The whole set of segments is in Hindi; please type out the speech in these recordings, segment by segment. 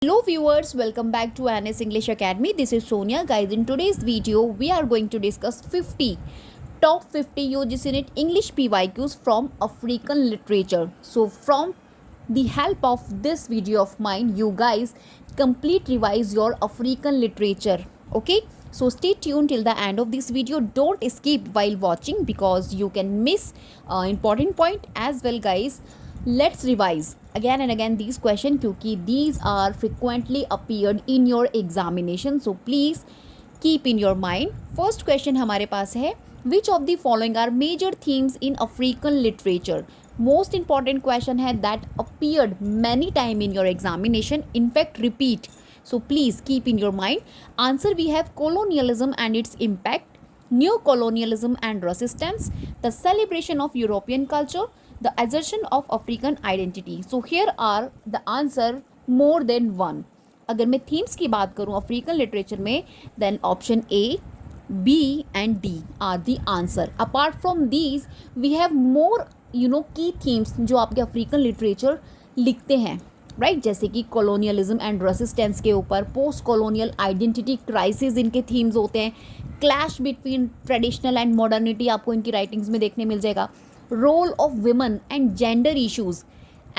Hello viewers, welcome back to NS English Academy. This is Sonia. Guys, in today's video, we are going to discuss top 50 UGC NET English PYQs from African literature. So from the help of this video of mine, you guys complete revise your African literature. Okay? So stay tuned till the end of this video. Don't skip while watching because you can miss important point as well, guys. Let's revise again and again these questions क्योंकि these are frequently appeared in your examination, so please keep in your mind. First question हमारे पास है, which of the following are major themes in African literature? Most important question है that appeared many time in your examination, in fact repeat, so please keep in your mind. Answer we have colonialism and its impact, neo-colonialism and resistance, the celebration of European culture, the assertion of African identity. So here are the answer more than one. अगर मैं themes की बात करूँ अफ्रीकन लिटरेचर में, then option A, B and D are the answer. Apart from these, we have more key themes जो आपके अफ्रीकन लिटरेचर लिखते हैं, राइट जैसे कि कॉलोनियलिज्म एंड रेसिस्टेंस के ऊपर, पोस्ट कॉलोनियल आइडेंटिटी क्राइसिस इनके थीम्स होते हैं, clash between traditional and modernity आपको इनकी राइटिंग्स में देखने मिल जाएगा, role of women and gender issues,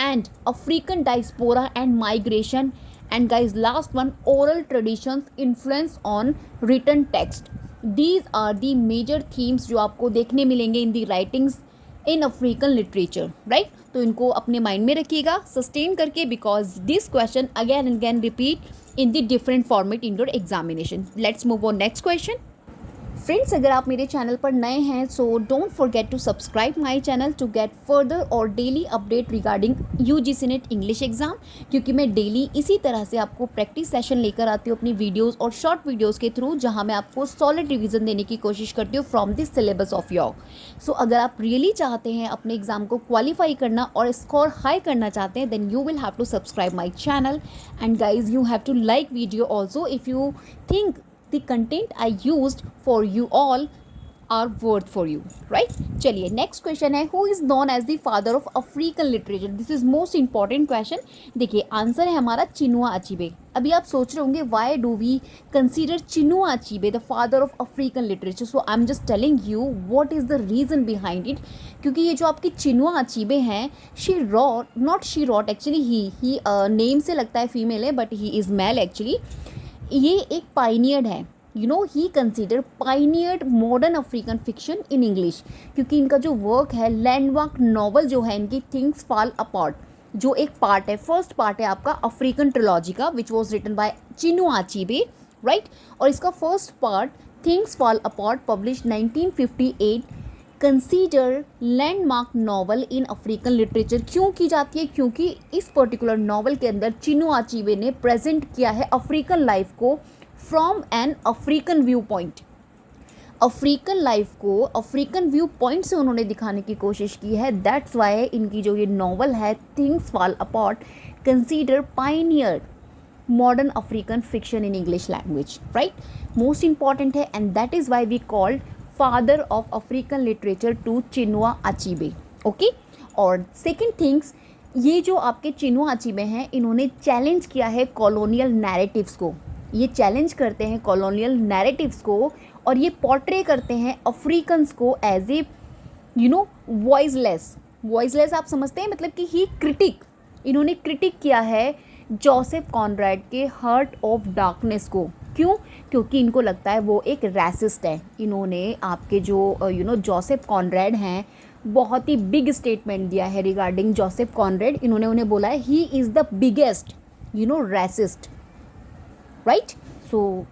and African diaspora and migration, and guys last one, oral traditions influence on written text. These are the major themes जो आपको देखने मिलेंगे in the writings in African literature, right? तो इनको अपने माइंड में रखिएगा सस्टेन करके because this question again and again repeat in the different format in your examination. Let's move on next question. Friends, अगर आप मेरे चैनल पर नए हैं so don't forget to subscribe my channel to get further और daily update regarding UGC NET English exam, क्योंकि मैं डेली इसी तरह से आपको प्रैक्टिस सेशन लेकर आती हूँ अपनी वीडियोस और शॉर्ट वीडियोस के थ्रू, जहां मैं आपको सॉलिड रिवीजन देने की कोशिश करती हूँ from this syllabus of your. So अगर आप रियली चाहते हैं अपने एग्जाम को क्वालिफाई करना और स्कोर हाई करना चाहते हैं, then you will have to subscribe my channel and guys you have to like video also if you think the content I used for you all are worth for you, right? चलिए next question है, who is known as the father of African literature? This is most important question. देखिए आंसर है हमारा चिनुआ अचीबे. अभी आप सोच रहे होंगे why do we consider Chinua Achebe the father of African literature? So I'm just telling you what is the reason behind it. क्योंकि ये जो आपकी चिनुआ अचीबे हैं, she wrote actually he name से लगता है फीमेल है but he is male actually. ये एक पाइनियर है, he consider pioneered modern African fiction in English, क्योंकि इनका जो वर्क है लैंडमार्क नॉवल जो है इनकी थिंग्स फॉल अपार्ट, जो एक पार्ट है, फर्स्ट पार्ट है आपका अफ्रीकन ट्रिलॉजी का which was written by Chinua Achebe, right. और इसका first part things fall apart publish 1958 consider landmark novel in African literature. क्यों की जाती है? क्योंकि इस पर्टिकुलर नॉवल के अंदर चिनुआ अचीबे ने प्रेजेंट किया है अफ्रीकन लाइफ को from an African view point. African life को अफ्रीकन व्यू पॉइंट से उन्होंने दिखाने की कोशिश की है. दैट्स वाई इनकी जो ये नॉवल है things fall apart consider pioneer modern African fiction in English language, right. Most important है and that is why we called father of African literature to Chinua Achebe, okay. और सेकेंड थिंग्स, ये जो आपके चिनुआ अचीबे हैं इन्होंने चैलेंज किया है कॉलोनियल नैरेटिव्स को. ये चैलेंज करते हैं कॉलोनियल नैरेटिव्स को और ये पोर्ट्रे करते हैं अफ्रीकन्स को एज ए वॉइसलेस आप समझते हैं, मतलब कि ही क्रिटिक, इन्होंने क्रिटिक किया है जोसेफ कॉनरैड के हार्ट ऑफ डार्कनेस को. क्यों? क्योंकि इनको लगता है वो एक रैसिस्ट है. इन्होंने आपके जो जोसेफ कॉनरैड हैं बहुत ही बिग स्टेटमेंट दिया है रिगार्डिंग जोसेफ कॉनरैड. इन्होंने उन्हें बोला है he is the biggest racist, right. So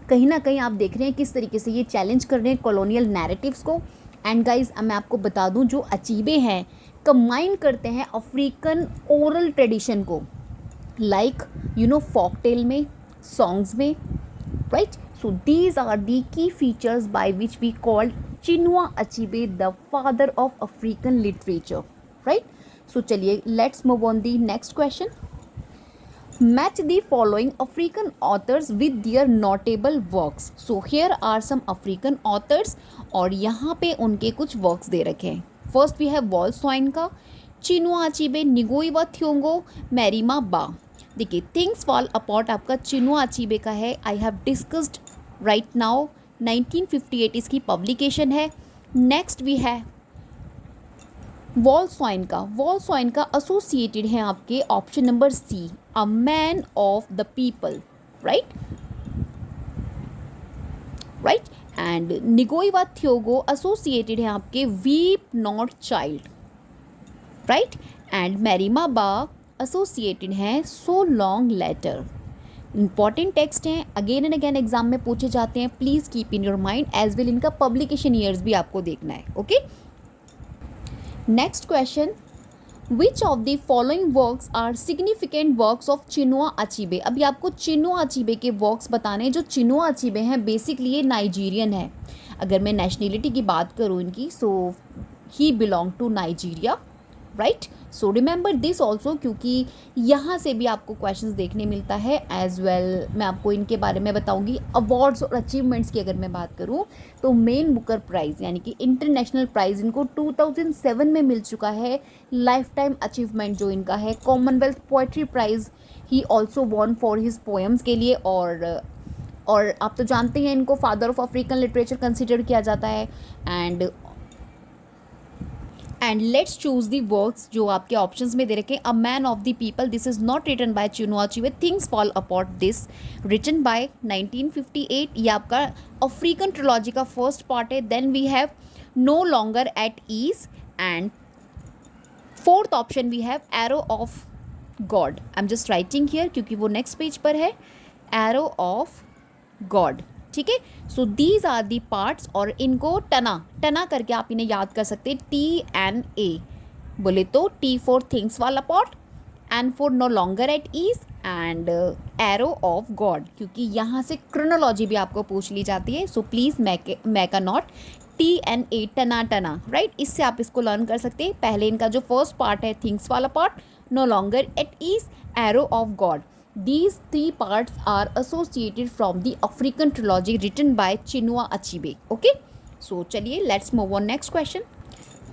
कहीं ना कहीं आप देख रहे हैं किस तरीके से ये चैलेंज कर रहे हैं कॉलोनियल नैरेटिव्स को. एंड गाइज मैं आपको बता दूं जो अचीबे हैं कंबाइन करते हैं अफ्रीकन ओरल ट्रेडिशन को, लाइक फोक टेल में, सॉन्ग्स में, right? So these are the key features by which we called Chinua Achebe the father of African literature, right? So चलिए let's move on the next question. Match the following African authors with their notable works. So here are some African authors और यहाँ पे उनके कुछ works दे रखे हैं. First we have wall swine का, चिनुआ अचीबे, निगोई व थ्योंगो, मैरिमा बा. देखिए थिंग्स फॉल अपॉर्ट आपका चिनुआ अचीबे का है, I have discussed right now, 1958 इसकी पब्लिकेशन है। नेक्स्ट भी है वॉल्सवाइन का, वॉल्सवाइन का एसोसिएटेड है आपके option number C, a man of the people, right right. And Ngugi wa Thiong'o associated है आपके weep not child, right. And Mariama Ba associated है so long letter. Important text हैं, अगेन एंड अगेन एग्जाम में पूछे जाते हैं, please keep in your mind as well इनका पब्लिकेशन ईयर्स भी आपको देखना है, okay. Next question, which of the following works are significant works of Chinua अचीबे। अभी आपको चिनुआ अचीबे के वर्क्स बताने हैं। जो चिनुआ अचीबे हैं बेसिकली ये नाइजीरियन है। अगर मैं नेशनलिटी की बात करूँ इनकी, so he belong to Nigeria, right. So remember this also, क्योंकि यहाँ से भी आपको क्वेश्चंस देखने मिलता है एज वेल। मैं आपको इनके बारे में बताऊंगी। अवार्ड्स और अचीवमेंट्स की अगर मैं बात करूँ तो मेन बुकर प्राइज़ यानी कि इंटरनेशनल प्राइज़ इनको 2007 में मिल चुका है। लाइफ टाइम अचीवमेंट जो इनका है, Commonwealth poetry prize he also won for his poems के लिए। और आप तो जानते हैं इनको father of African literature consider किया जाता है। And let's choose the works जो आपके ऑप्शंस में दे रखे हैं। A man of the people, this is not written by Chinua Achebe. Things fall apart, this written by 1958, ये आपका अफ्रीकन ट्रिलॉजी का फर्स्ट पार्ट है। Then we have no longer at ease, and fourth option we have arrow of God. I am just writing here क्योंकि वो नेक्स्ट पेज पर है, एरो ऑफ गॉड, ठीक है। So these are the parts, और इनको टना करके आप इन्हें याद कर सकते हैं, TNA बोले तो T for things fall apart, N for no longer at ease, and arrow of God, क्योंकि यहाँ से क्रोनोलॉजी भी आपको पूछ ली जाती है। So please make a note, TNA टना, राइट। इससे आप इसको लर्न कर सकते हैं। पहले इनका जो फर्स्ट पार्ट है things fall apart, no longer at ease, arrow of God. These three parts are associated from the African trilogy written by Chinua Achebe. Okay, so चलिए let's move on next question.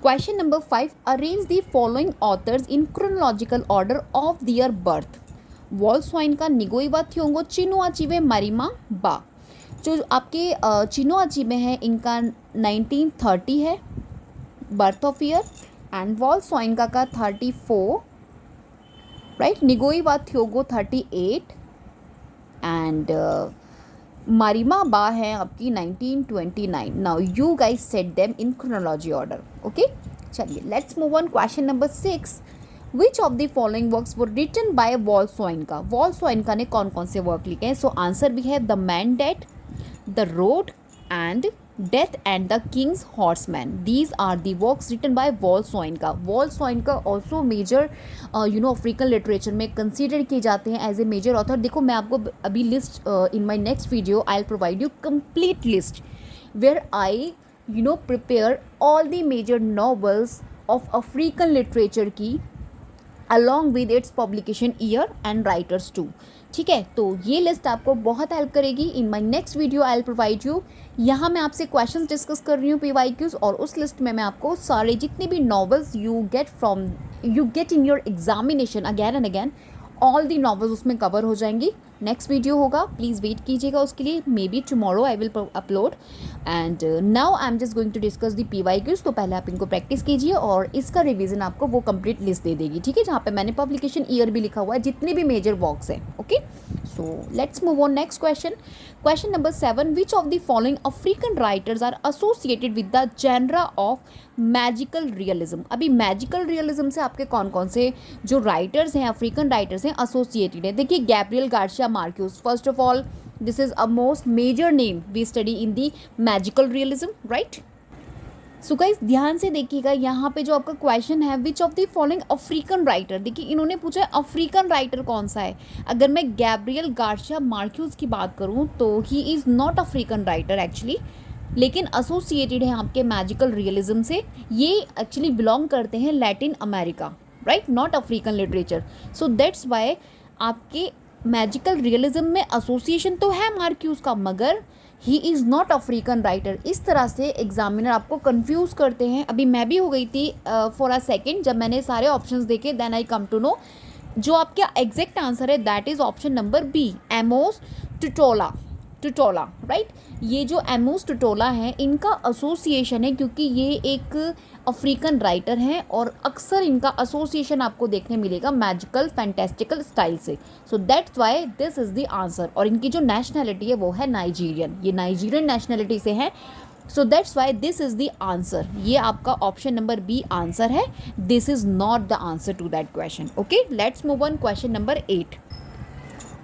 Question number 5. Arrange the following authors in chronological order of their birth. वॉल्सवाइन का निगोइवा थ्योंगो, चिनुआ अचीबे, मरिमा बा। जो आपके चिनुआ अचीबे हैं इनका 1930 है बर्थ ऑफ ईयर, एंड वॉल्सवाइन का 34, राइट। निगोइवा थ्योगो 38, एंड मारिमा बा है आपकी 1929. Now you guys set them in chronology order, okay. चलिए let's move on. Question number 6. Which of the following works were written by Wole Soyinka. Wole Soyinka ने कौन कौन से वर्क लिखे हैं? सो आंसर भी है the man died, the road, and death and the king's horseman. These are the works written by Wole Soyinka. Wole Soyinka also major African literature में कंसिडर किए जाते हैं एज ए मेजर ऑथर। देखो मैं आपको अभी list in my next video I will provide you complete list where I prepare all the major novels of African literature की along with its publication year and writers too, ठीक है। तो ये लिस्ट आपको बहुत हेल्प करेगी। In my next video I will provide you. यहाँ मैं आपसे क्वेश्चंस डिस्कस कर रही हूँ PYQs, और उस लिस्ट में मैं आपको सारे जितने भी novels you get in your examination again and again, all the novels उसमें कवर हो जाएंगी। नेक्स्ट वीडियो होगा, प्लीज़ वेट कीजिएगा उसके लिए। Maybe tomorrow I will upload, and now I am just going to discuss the PYQs। तो पहले आप इनको प्रैक्टिस कीजिए, और इसका रिवीजन आपको वो कंप्लीट लिस्ट दे देगी, ठीक है, जहाँ पे मैंने पब्लिकेशन ईयर भी लिखा हुआ है, जितने भी मेजर वर्क्स हैं, okay. So let's move on next question. Question number 7. Which of the following African writers are associated with the genre of magical realism? अभी मैजिकल रियलिज्म से आपके कौन कौन से जो राइटर्स हैं, अफ्रीकन राइटर्स हैं, एसोसिएटेड है? देखिए, Gabriel Garcia Marquez, first of all this is a most major name we study in the magical realism, right. So guys ध्यान से देखिएगा, यहाँ पे जो आपका क्वेश्चन है, which of the following African writer, देखिए इन्होंने पूछा है अफ्रीकन राइटर कौन सा है। अगर मैं गैब्रियल गार्सिया मार्क्यूस की बात करूँ तो he is not African writer actually, लेकिन एसोसिएटेड है आपके मैजिकल रियलिज्म से। ये एक्चुअली बिलोंग करते हैं Latin America, right, not African literature. So that's Y आपके मैजिकल रियलिज्म में एसोसिएशन तो है मार्क्यूस का, मगर he is not African writer. इस तरह से एग्जामिनर आपको कंफ्यूज करते हैं। अभी मैं भी हो गई थी फॉर अ सेकेंड, जब मैंने सारे ऑप्शंस देखे, then I come to know जो आपका एग्जैक्ट आंसर है that is option number B, Amos Tutuola. Tutuola, right. ये जो एमोस टुटोला है इनका एसोसिएशन है, क्योंकि ये एक अफ्रीकन राइटर हैं और अक्सर इनका एसोसिएशन आपको देखने मिलेगा मैजिकल फैंटेस्टिकल स्टाइल से। सो that's why this is the answer. और इनकी जो नेशनैलिटी है वो है नाइजीरियन, ये नाइजीरियन नेशनैलिटी से है। So that's why this is the answer. ये आपका ऑप्शन नंबर बी आंसर है। This is not the answer to that question. Okay, let's move on question number 8।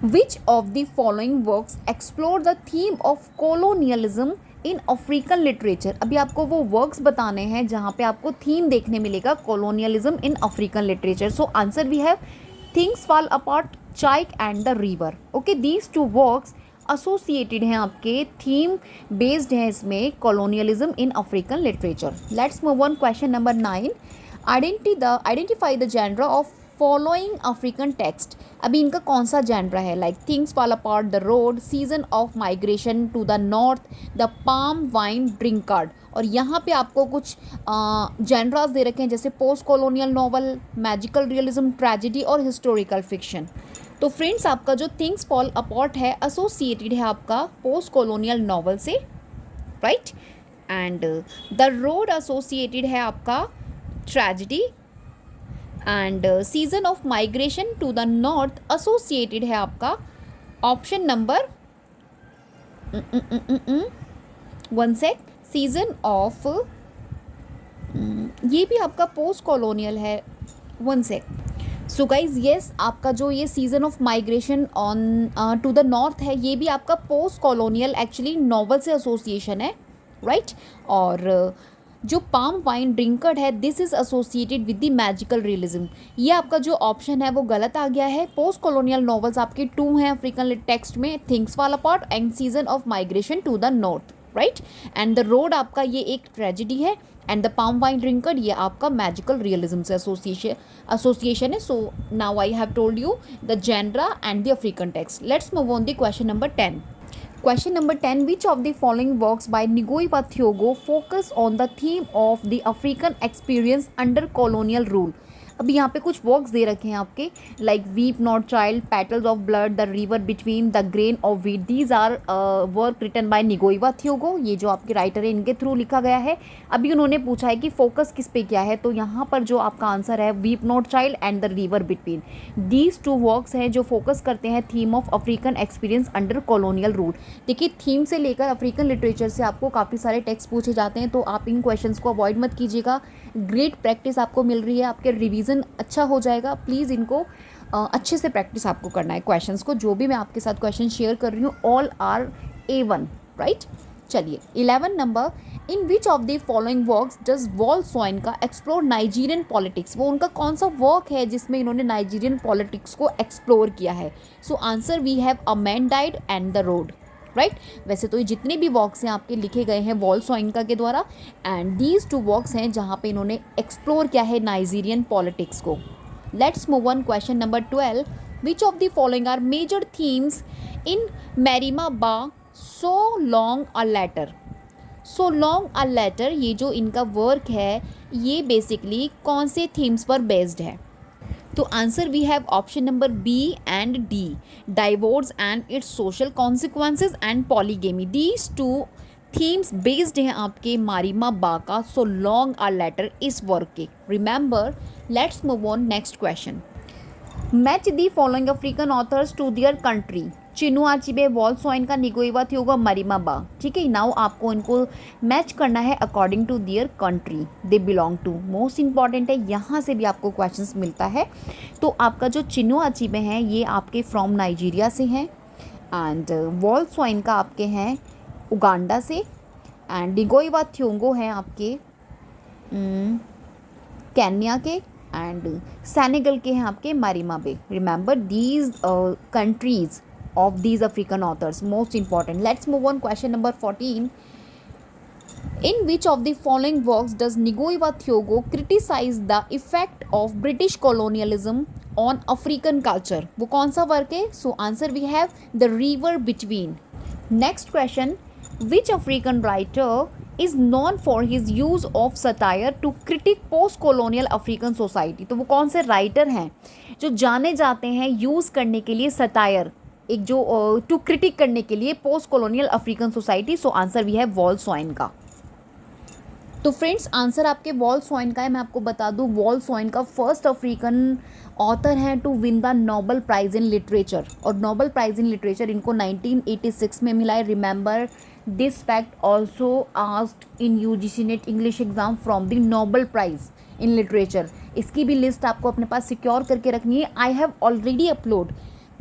Which of the following works explore the theme of colonialism in African literature? अभी आपको वो वर्क्स बताने हैं जहाँ पे आपको थीम देखने मिलेगा colonialism in African literature. So answer we have Things Fall Apart, Chaik and the River. Okay, these two works associated हैं आपके थीम बेस्ड हैं इसमें colonialism in African literature. Let's move on question number 9. Identify the genre of following African text. अभी इनका कौन सा जेनरा है? Like things fall apart, the road, season of migration to the north, the palm wine drinkard. और यहाँ पे आपको कुछ जेनरास दे रखे हैं जैसे post colonial novel, magical realism, tragedy और हिस्टोरिकल फिक्शन। तो फ्रेंड्स आपका जो थिंग्स फॉल अपार्ट है एसोसिएटेड है आपका पोस्ट कॉलोनियल नॉवल से, right. And the road associated है आपका tragedy, and season of migration to the north associated है आपका ऑप्शन नंबर वन सेक सीजन ऑफ, ये भी आपका पोस्ट कॉलोनियल है, वन सेक। सो गाइज येस, आपका जो ये season of migration on to the north है ये भी आपका पोस्ट कॉलोनियल एक्चुअली नॉवल से एसोसिएशन है, राइट। और जो पाम वाइन ड्रिंकर्ड है this is associated with the magical realism. ये आपका जो ऑप्शन है वो गलत आ गया है। पोस्ट कॉलोनियल नॉवेल्स आपके 2 हैं अफ्रीकन टेक्स्ट में, things fall apart and season of migration to the north, right. And the road आपका ये एक ट्रेजेडी है, and the palm wine drinkard ये आपका मैजिकल रियलिज्म से एसोसिएशन है। So now I have told you the genre and the African text. Let's move on the question number 10. Question number 10. Which of the following works by Ngugi wa Thiong'o focus on the theme of the African experience under colonial rule? अभी यहाँ पे कुछ वर्क्स दे रखे हैं आपके, like weep not child, petals of blood, the river between, the grain of wheat. These are work written by Ngugi wa Thiong'o. ये जो आपके राइटर है इनके थ्रू लिखा गया है। अभी उन्होंने पूछा है कि फोकस किस पे क्या है, तो यहाँ पर जो आपका आंसर है weep not child and the river between. These 2 works हैं जो फोकस करते हैं theme of African experience under colonial rule. देखिए थीम से लेकर अफ्रीकन लिटरेचर से आपको काफ़ी सारे टेक्स्ट पूछे जाते हैं, तो आप इन क्वेश्चंस को अवॉइड मत कीजिएगा। ग्रेट प्रैक्टिस आपको मिल रही है, आपके रिवीजन अच्छा हो जाएगा। प्लीज़ इनको अच्छे से प्रैक्टिस आपको करना है क्वेश्चंस को। जो भी मैं आपके साथ क्वेश्चन शेयर कर रही हूँ ऑल आर A1, राइट। चलिए 11 number, in which of the following works does Wole Soyinka explore Nigerian politics. वो उनका कौन सा वर्क है जिसमें इन्होंने नाइजीरियन पॉलिटिक्स को एक्सप्लोर किया है? So answer we have a man died and the road, right. वैसे तो ये जितने भी वर्क्स हैं आपके लिखे गए हैं वॉल्सॉइनका के द्वारा, एंड दीज 2 वर्क्स हैं जहाँ पे इन्होंने एक्सप्लोर किया है नाइजीरियन पॉलिटिक्स को। Let's move on question number 12. Which of the following are major themes in Mariama Ba so long a letter? So long a letter ये जो इनका वर्क है ये बेसिकली कौन से थीम्स पर बेस्ड है? तो answer we have option number B and D, divorce and its social consequences and polygamy. These 2 themes based हैं आपके मारिमा बा का सो लॉन्ग अ लेटर इस वर्क के। Remember, let's move on next question. Match the following African authors to their country. Chinua Achebe, Wole Soyinka, Ngugi wa Thiong'o, मारिमा बा। ठीक है, नाउ आपको इनको मैच करना है according to their country they belong to. Most important है, यहाँ से भी आपको क्वेश्चंस मिलता है। तो आपका जो चिनुआ अचीबे हैं ये आपके फ्रॉम नाइजीरिया से हैं, एंड वॉल्सॉइनका आपके हैं उगांडा से, एंड निगोई वा थियोगो हैं आपके केन्या के, एंड सेनेगल के हैं आपके Mariama Ba. Remember these countries of these African authors, most important. Let's move on question number 14. In which of the following works does Ngugi wa Thiong'o criticize the effect of British colonialism on African culture? वो कौन सा वर्क है? So answer we have The River Between. Next question, which African writer is known for his use of satire to critique post colonial African society. तो वो कौन से राइटर हैं जो जाने जाते हैं यूज़ करने के लिए सटायर, एक जो टू क्रिटिक करने के लिए पोस्ट कॉलोनियल अफ्रीकन सोसाइटी? सो आंसर भी है वॉल्सॉइन का। तो फ्रेंड्स आंसर आपके वॉल्सॉइन का है। मैं आपको बता दूं Wole Soyinka first African author हैं to win the Nobel prize in literature, और नोबेल प्राइज़ इन लिटरेचर इनको 1986 में मिला है। Remember this fact also asked in UGC NET English exam from the Nobel prize in literature. इसकी भी लिस्ट आपको अपने पास सिक्योर करके रखनी है। आई हैव ऑलरेडी अपलोड,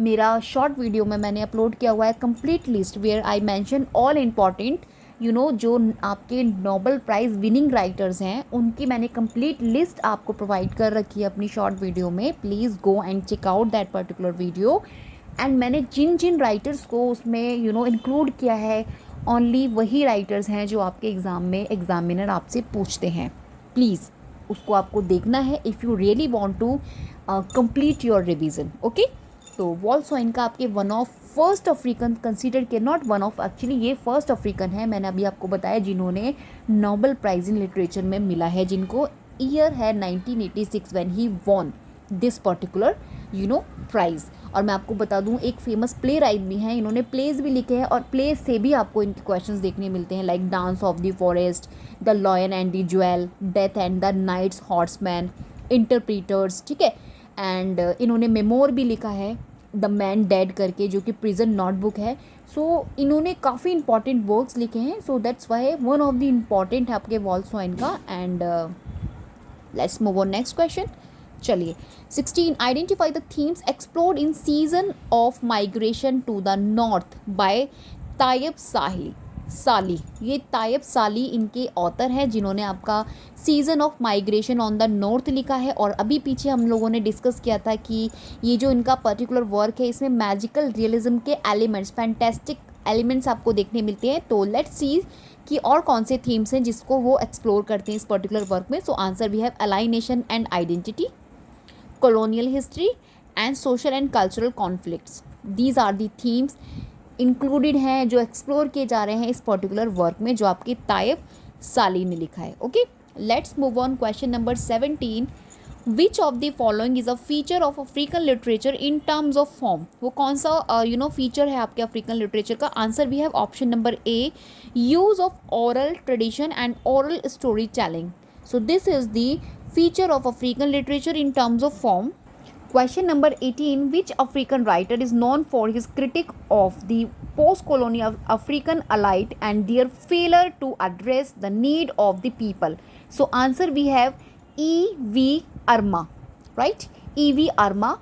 मेरा शॉर्ट वीडियो में मैंने अपलोड किया हुआ है complete list where I mention all important जो आपके नोबेल प्राइज़ विनिंग राइटर्स हैं उनकी मैंने कंप्लीट लिस्ट आपको प्रोवाइड कर रखी है अपनी शॉर्ट वीडियो में। Please go and check out that particular video. And मैंने जिन जिन राइटर्स को उसमें इंक्लूड किया है, ओनली वही राइटर्स हैं जो आपके एग्ज़ाम में एग्जामिनर आपसे पूछते हैं। प्लीज़ उसको आपको देखना है if you really want to complete your revision. Okay, तो वॉल्सॉइन का आपके one of first African consider किया, नॉट वन ऑफ, एक्चुअली ये फर्स्ट अफ्रीकन है, मैंने अभी आपको बताया, जिन्होंने नोबेल प्राइज़ इन लिटरेचर में मिला है, जिनको ईयर है 1986 when he won this particular prize. और मैं आपको बता दूं एक फेमस प्ले राइट भी हैं, इन्होंने प्लेज भी लिखे हैं और प्लेज से भी आपको इनके क्वेश्चंस देखने मिलते हैं, like dance of the forest, the lion and the jewel, death and the nights horseman, interpreters, ठीक है। एंड इन्होंने मेमोर भी लिखा है द मैन डेड करके, जो कि प्रिजन नोटबुक है। सो इन्होंने काफ़ी इंपॉर्टेंट वर्क्स लिखे हैं, so that's why one of the important है आपके Wole Soyinka. And let's move on next question. चलिए 16 identify the themes explored in season of migration to the north by Tayeb Salih. ये तायब साली इनके ऑथर हैं जिन्होंने आपका season of migration on the north लिखा है। और अभी पीछे हम लोगों ने डिस्कस किया था कि ये जो इनका पर्टिकुलर वर्क है इसमें मैजिकल रियलिज्म के एलिमेंट्स, फैंटेस्टिक एलिमेंट्स आपको देखने मिलते हैं। तो लेट्स सी कि और कौन से थीम्स हैं जिसको वो एक्सप्लोर करते हैं इस पर्टिकुलर वर्क में। So answer we have alienation and identity, colonial history and social and cultural conflicts. These are the themes included हैं जो एक्सप्लोर किए जा रहे हैं इस पर्टिकुलर वर्क में जो आपकी तायब साली ने लिखा है। Okay, let's move on question number 17। Which of the following is a feature of African literature in terms of form? वो कौन सा फीचर है आपके अफ्रीकन लिटरेचर का? आंसर भी है option number A, use of oral tradition and oral story telling. So this is the feature of African literature in terms of form. Question number 18, which African writer is known for his critique of the post-colonial African elite and their failure to address the need of the people? So answer we have E.V. Arma, right? E.V. Arma.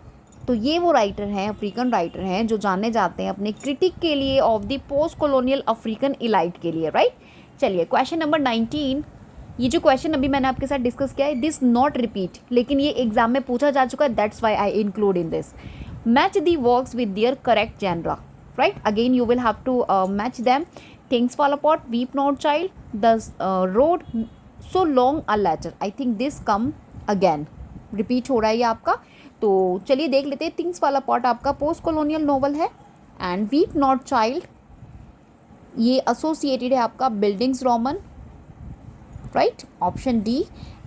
तो ये वो राइटर हैं, अफ्रीकन राइटर हैं जो जाने जाते हैं अपने क्रिटिक के लिए of the post colonial African elite के लिए, राइट? चलिए क्वेश्चन नंबर 19। ये जो क्वेश्चन अभी मैंने आपके साथ डिस्कस किया है, दिस नॉट रिपीट, लेकिन ये एग्जाम में पूछा जा चुका है, that's why I include in this. Match the works with their correct genre, right? Again you will have to match them. Things fall apart, weep not child, the road, so long a letter. I think this come again, repeat हो रहा है ये आपका। तो चलिए देख लेते हैं। थिंग्स फॉल अपॉर्ट आपका पोस्ट कॉलोनियल नॉवल है, एंड वीप नॉट चाइल्ड ये एसोसिएटेड है आपका buildings Roman, right? Option D.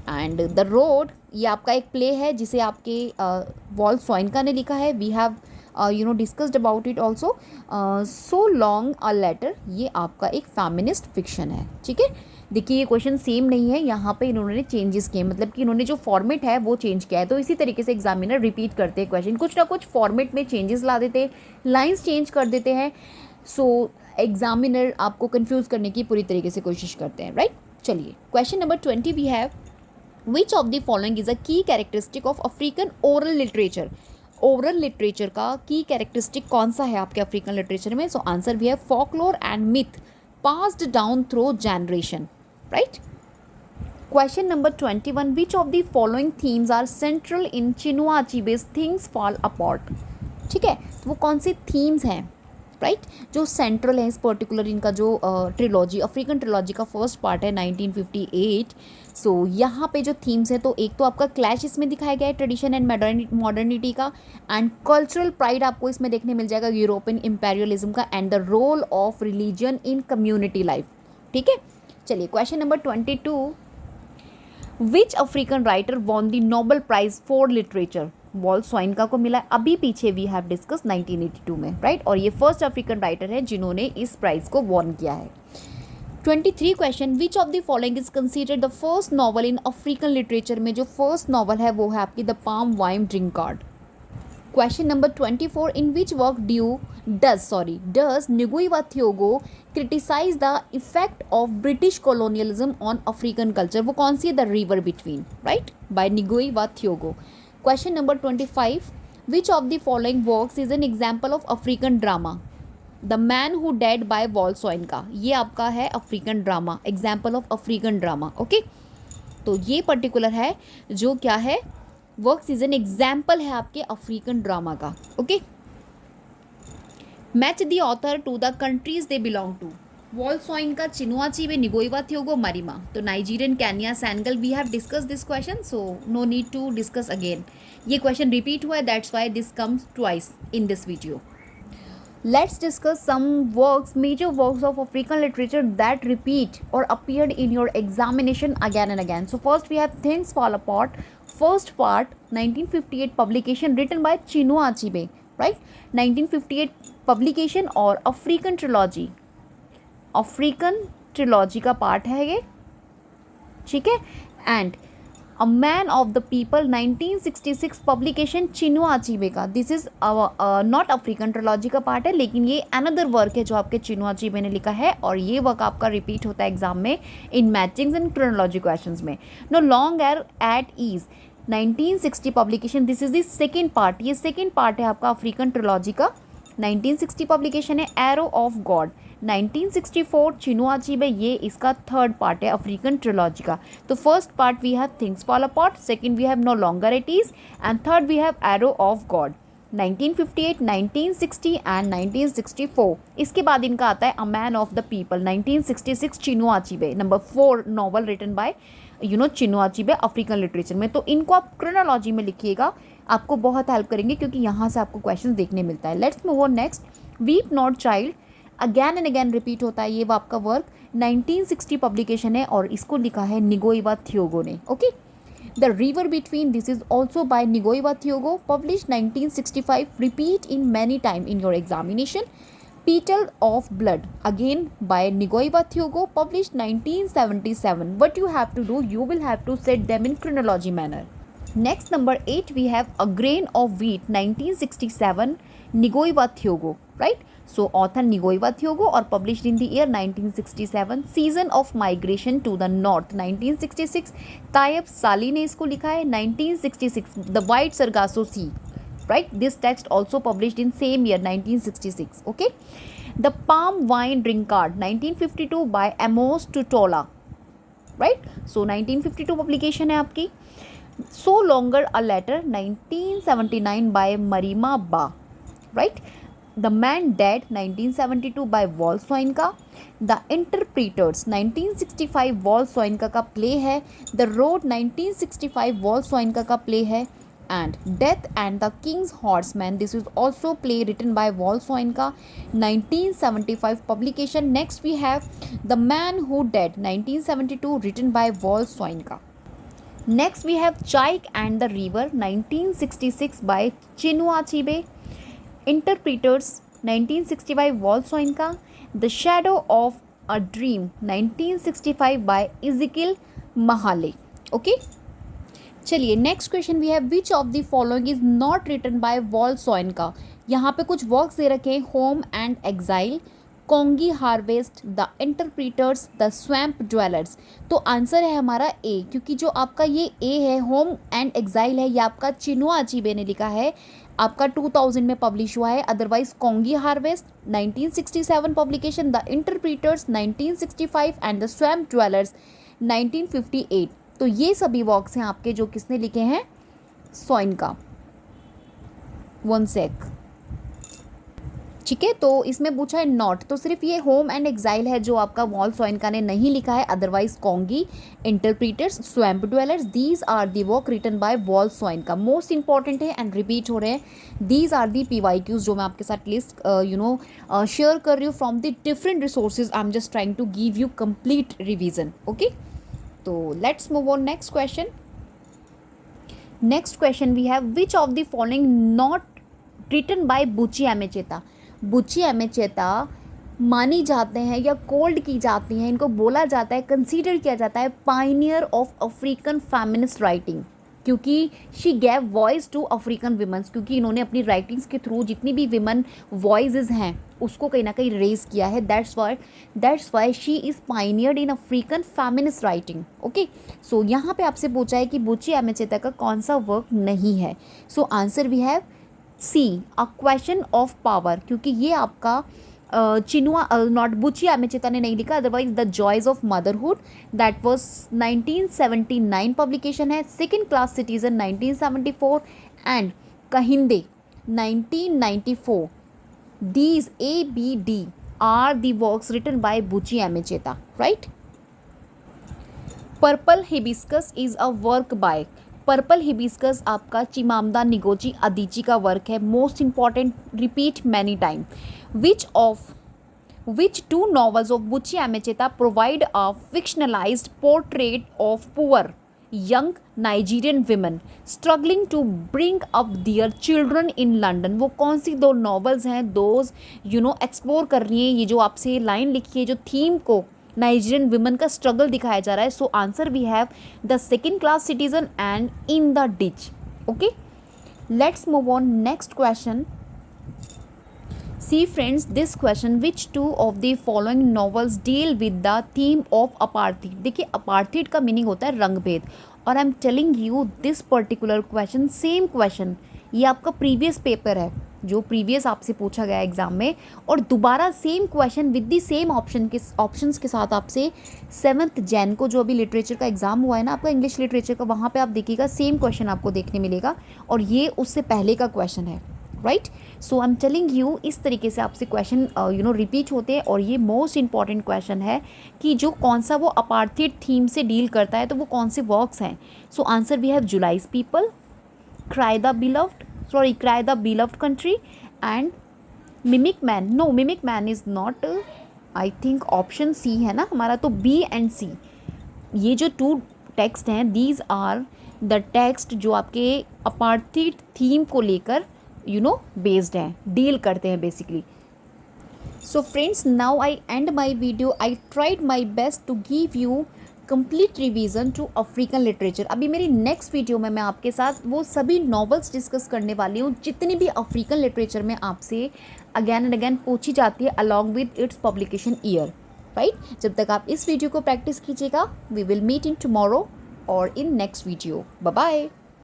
And the road ये आपका एक प्ले है जिसे आपके वॉल्सॉइनका ने लिखा है। We have discussed about it also. So long a letter ये आपका एक फेमिनिस्ट फिक्शन है, ठीक है। देखिए ये क्वेश्चन सेम नहीं है, यहाँ पे इन्होंने चेंजेस किए, मतलब कि इन्होंने जो फॉर्मेट है वो चेंज किया है। तो इसी तरीके से एग्जामिनर रिपीट करते हैं क्वेश्चन, कुछ ना कुछ फॉर्मेट में चेंजेस ला देते हैं, लाइन्स चेंज कर देते हैं। सो एग्जामिनर आपको कन्फ्यूज़ करने की पूरी तरीके से कोशिश करते हैं, राइट? चलिए question number 20 we have which of the following is a key characteristic of African oral literature? Oral literature का की कैरेक्टरिस्टिक कौन सा है आपके अफ्रीकन लिटरेचर में? So answer we have folklore and myth passed down through generation, right? Question number 21, which of the following themes are central in Chinua Achebe's things fall apart? ठीक है, तो वो कौन सी थीम्स हैं, राइट, जो सेंट्रल है इस पर्टिकुलर इनका जो ट्रिलॉजी, अफ्रीकन ट्रिलॉजी का फर्स्ट पार्ट है 1958। सो यहाँ पे जो थीम्स है, तो एक तो आपका क्लैश इसमें दिखाया गया है ट्रेडिशन एंड मॉडर्निटी का, एंड कल्चरल प्राइड आपको इसमें देखने मिल जाएगा यूरोपियन इंपेरियलिज्म का, and the role of religion in community life, ठीक है। चलिए question number 22, which African writer won the Nobel prize for literature? Wole Soyinka को मिला, अभी पीछे वी हैव डिस्कस 1982 में, राइट? और ये फर्स्ट अफ्रीकन राइटर है जिन्होंने इस प्राइज को वॉन किया है। 23 question, which of the following is considered the first novel in African literature? में जो फर्स्ट नॉवल है वो है आपकी the palm wine drinkard. Question number 24, in which work does Ngugi wa Thiong'o criticise the effect of British colonialism on African culture? वो कौन सी है? The river between, right, by Ngugi wa Thiong'o। Question number 25, which of the following works is an example of African drama? The man who died by Wole Soyinka, ये आपका है African drama, example of African drama. Okay, तो ये पर्टिकुलर है जो क्या है, वर्क सीजन एग्जाम्पल है आपके अफ्रीकन ड्रामा का। Okay, match the author to the countries they belong to. Wole Soyinka, Chinua Achebe, Ngugi wa Thiong'o, Mariama. तो Nigerian, Kenya, Senegal, we have discuss this question, so no need to discuss again. ये क्वेश्चन रिपीट हुआ है, that's why this comes twice in this video. Let's discuss some works, major works of African literature that repeat or appeared in your examination again and again. So first we have Things Fall Apart. First part, 1958 publication written by Chinua Achebe, right? 1958 publication और African trilogy. African trilogy का part है ये, ठीक है? And A Man of the People 1966 publication Chinua Achebe का। This is not African trilogy का पार्ट है, लेकिन ये अनदर वर्क है जो आपके चिनुआ अचीबे ने लिखा है, और ये वर्क आपका रिपीट होता है एग्जाम में इन मैचिंग्स एंड क्रोनोलॉजी क्वेश्चंस में। No long at ease 1960 publication, this is the second part, ये सेकेंड पार्ट है आपका अफ्रीकन ट्रिलॉजी का। 1960 पब्लिकेशन है। Arrow of God 1964 Chinua Achebe, ये इसका थर्ड पार्ट है अफ्रीकन ट्रिलॉजी का। तो first part we have things fall apart, second we have no longer it is, and third we have arrow of God 1958, 1960 and 1964। इसके बाद इनका आता है a man of the people 1966 Chinua Achebe, number 4 novel written by Chinua Achebe African literature में। तो इनको आप क्रोनोलॉजी में लिखिएगा, आपको बहुत हेल्प करेंगे क्योंकि यहाँ से आपको क्वेश्चन देखने मिलता है। Let's move on next. Weep not child, again and again repeat होता है ये आपका वर्क, 1960 पब्लिकेशन है और इसको लिखा है Ngugi wa Thiong'o ने। Okay, the river between, this is also by Ngugi wa Thiong'o, publish 1965, repeat in many time in your examination. Petal of Blood, again by Ngugi wa Thiong'o, published 1977. What you have to do, you will have to set them in chronology manner. Next, number 8, we have A Grain of Wheat 1967, Ngugi wa Thiong'o, right? So author Ngugi wa Thiong'o और published in the year 1967. Season of Migration to the North 1966, तायब साली ने इसको लिखा है। 1966 The White Sargasso Sea, right? This text also published in same year 1966. Okay, The Palm Wine Drink Card 1952 by Amos Tutola, right? So 1952 publication है आपकी। So Longer a Letter 1979 by Marima Ba, right? The Man Dead 1972 by Wole Soyinka. The interpreters 1965 Wole Soyinka का प्ले है। द रोड 1965 वॉल सोइनका का प्ले है। And death and the king's horseman, this is also play written by Wole Soyinka 1975 publication. Next we have the man who died 1972 written by Wole Soyinka. Next we have Chike and the river 1966 by Chinua Achebe. Interpreters 1965 Wole Soyinka. The shadow of a dream 1965 by Ezekiel Mphahlele. Okay, चलिए next question we have which of the following is not written by Wole Soyinka. यहाँ पे कुछ वर्क्स दे रखे हैं, home and exile, Kongi harvest, the interpreters, the swamp dwellers. तो आंसर है हमारा ए, क्योंकि जो आपका ये ए है होम एंड एग्जाइल है, ये आपका चिनुआ अचीबे ने लिखा है, आपका 2000 में पब्लिश हुआ है। Otherwise Kongi harvest 1967 publication, the interpreters 1965 and the swamp dwellers 1958। तो ये सभी वर्क्स हैं आपके जो किसने लिखे हैं, सोइनका। वन सेक, ठीक है, तो इसमें पूछा है नॉट, तो सिर्फ ये होम एंड एक्साइल है जो आपका वॉल सोइनका ने नहीं लिखा है, otherwise Kongi, interpreters, swamp dwellers, these are the work written by Wole Soyinka. Most important है एंड रिपीट हो रहे हैं। दीज आर दी PYQs जो मैं आपके साथ लिस्ट शेयर कर रही हूँ from the different resources. I am just trying to give you complete revision. Okay, तो let's move on next question. Next question we have, which of the following not written by Buchi Emecheta. बुची एमेचेता मानी जाते हैं या कोल्ड की जाती हैं, इनको बोला जाता है, कंसीडर किया जाता है pioneer of African feminist writing, क्योंकि she gave voice to African women's, क्योंकि इन्होंने अपनी राइटिंग्स के थ्रू जितनी भी विमेन वॉइसेस हैं उसको कहीं ना कहीं रेज किया है। That's why she is pioneered in African feminist writing. Okay, so यहाँ पे आपसे पूछा है कि बुची एमेचेता का कौन सा वर्क नहीं है। So answer we have C, a question of power, क्योंकि ये आपका चिनुआ नॉट बुची एमेचेता ने नहीं लिखा, otherwise the joys of motherhood that was 1979 publication है, second class citizen 1974 and Kehinde 1994। These ABD are the works written by Buchi Emecheta, right. Purple hibiscus is a work by, purple hibiscus आपका चिमामदा निगोची अदिची का वर्क है। Most important, repeat many time. Which two novels of Buchi Emecheta provide a fictionalized portrait of poor young Nigerian women struggling to bring up their children in London। वो कौन सी दो नॉवेल्स हैं, दोज एक्सप्लोर कर रही हैं ये जो आपसे लाइन लिखी है, जो थीम को नाइजीरियन विमेन का स्ट्रगल दिखाया जा रहा है। So answer we have the second class citizen and in the ditch. Okay, let's move on next question. See friends, this question, which two of the following novels deal with the theme of apartheid। देखिए apartheid का मीनिंग होता है रंग भेद, और I am telling you this particular question, same question, ये आपका प्रीवियस पेपर है जो प्रीवियस आपसे पूछा गया एग्जाम में, और दोबारा same question with the same options के साथ आपसे 7 जैन को जो अभी लिटरेचर का एग्जाम हुआ है ना आपका इंग्लिश लिटरेचर का, वहाँ पे आप देखिएगा सेम क्वेश्चन आपको देखने मिलेगा, और ये उससे पहले का क्वेश्चन है, right. So I am telling you इस तरीके से आपसे क्वेश्चन रिपीट होते हैं, और ये मोस्ट इंपॉर्टेंट क्वेश्चन है कि जो कौन सा वो अपार्थाइड थीम से डील करता है, तो वो कौन से वर्क्स हैं। So answer we have July's people, cry the beloved country and mimic man. No, mimic man is not, I think option C है ना हमारा, तो B एंड C ये जो 2 टेक्स्ट हैं, दीज आर द टेक्स्ट जो आपके अपार्थाइड थीम को लेकर बेस्ड हैं, डील करते हैं basically. So friends, now I end my video. I tried my best to give you complete revision to African literature. अभी मेरी नेक्स्ट वीडियो में मैं आपके साथ वो सभी नॉवेल्स डिस्कस करने वाली हूँ जितनी भी अफ्रीकन लिटरेचर में आपसे अगैन एंड अगैन पूछी जाती है, along with its publication year, right. जब तक आप इस वीडियो को प्रैक्टिस कीजिएगा, we will meet in tomorrow और in next video. Bye bye.